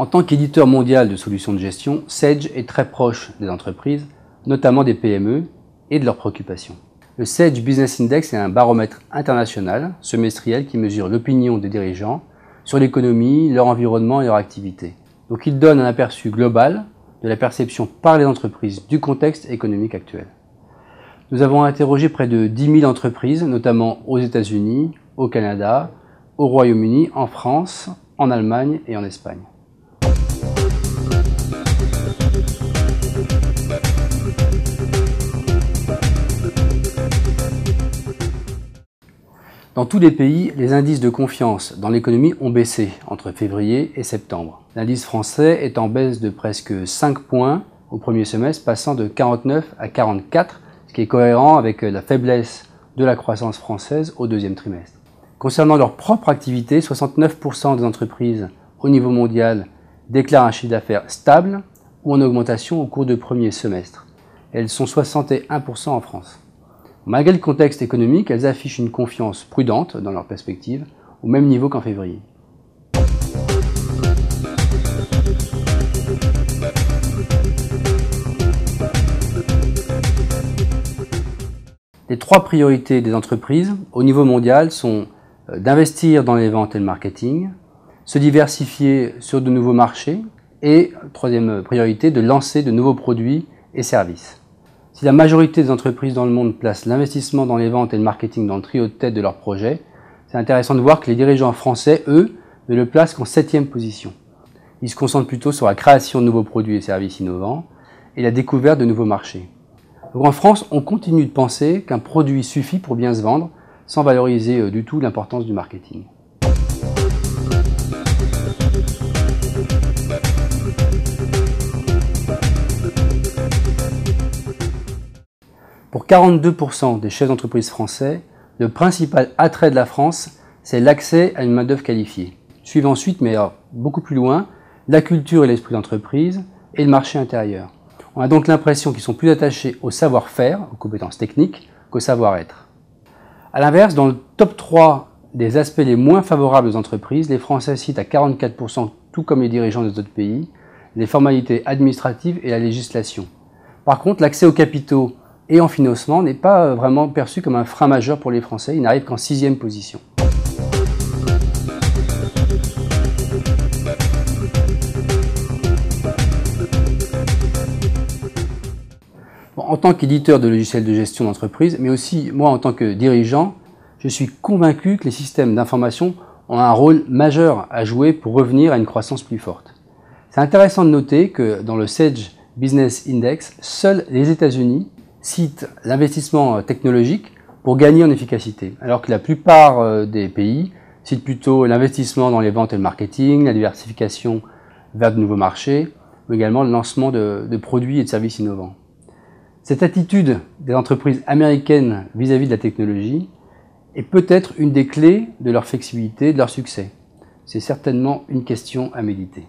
En tant qu'éditeur mondial de solutions de gestion, Sage est très proche des entreprises, notamment des PME, et de leurs préoccupations. Le Sage Business Index est un baromètre international, semestriel, qui mesure l'opinion des dirigeants sur l'économie, leur environnement et leur activité. Donc il donne un aperçu global de la perception par les entreprises du contexte économique actuel. Nous avons interrogé près de 10 000 entreprises, notamment aux États-Unis, au Canada, au Royaume-Uni, en France, en Allemagne et en Espagne. Dans tous les pays, les indices de confiance dans l'économie ont baissé entre février et septembre. L'indice français est en baisse de presque 5 points au premier semestre, passant de 49 à 44, ce qui est cohérent avec la faiblesse de la croissance française au deuxième trimestre. Concernant leur propre activité, 69% des entreprises au niveau mondial déclarent un chiffre d'affaires stable ou en augmentation au cours du premier semestre. Elles sont 61% en France. Malgré le contexte économique, elles affichent une confiance prudente dans leur perspective, au même niveau qu'en février. Les 3 priorités des entreprises au niveau mondial sont d'investir dans les ventes et le marketing, se diversifier sur de nouveaux marchés et, troisième priorité, de lancer de nouveaux produits et services. Si la majorité des entreprises dans le monde placent l'investissement dans les ventes et le marketing dans le trio de tête de leur projet, c'est intéressant de voir que les dirigeants français, eux, ne le placent qu'en 7e position. Ils se concentrent plutôt sur la création de nouveaux produits et services innovants et la découverte de nouveaux marchés. Donc en France, on continue de penser qu'un produit suffit pour bien se vendre, sans valoriser du tout l'importance du marketing. Pour 42% des chefs d'entreprise français, le principal attrait de la France, c'est l'accès à une main-d'œuvre qualifiée. Suivent ensuite, mais beaucoup plus loin, la culture et l'esprit d'entreprise et le marché intérieur. On a donc l'impression qu'ils sont plus attachés au savoir-faire, aux compétences techniques, qu'au savoir-être. A l'inverse, dans le top 3 des aspects les moins favorables aux entreprises, les Français citent à 44%, tout comme les dirigeants des autres pays, les formalités administratives et la législation. Par contre, l'accès aux capitaux et en financement n'est pas vraiment perçu comme un frein majeur pour les Français, il n'arrive qu'en 6e position. En tant qu'éditeur de logiciels de gestion d'entreprise, mais aussi moi en tant que dirigeant, je suis convaincu que les systèmes d'information ont un rôle majeur à jouer pour revenir à une croissance plus forte. C'est intéressant de noter que dans le Sage Business Index, seuls les États-Unis citent l'investissement technologique pour gagner en efficacité, alors que la plupart des pays citent plutôt l'investissement dans les ventes et le marketing, la diversification vers de nouveaux marchés, mais également le lancement de produits et de services innovants. Cette attitude des entreprises américaines vis-à-vis de la technologie est peut-être une des clés de leur flexibilité et de leur succès. C'est certainement une question à méditer.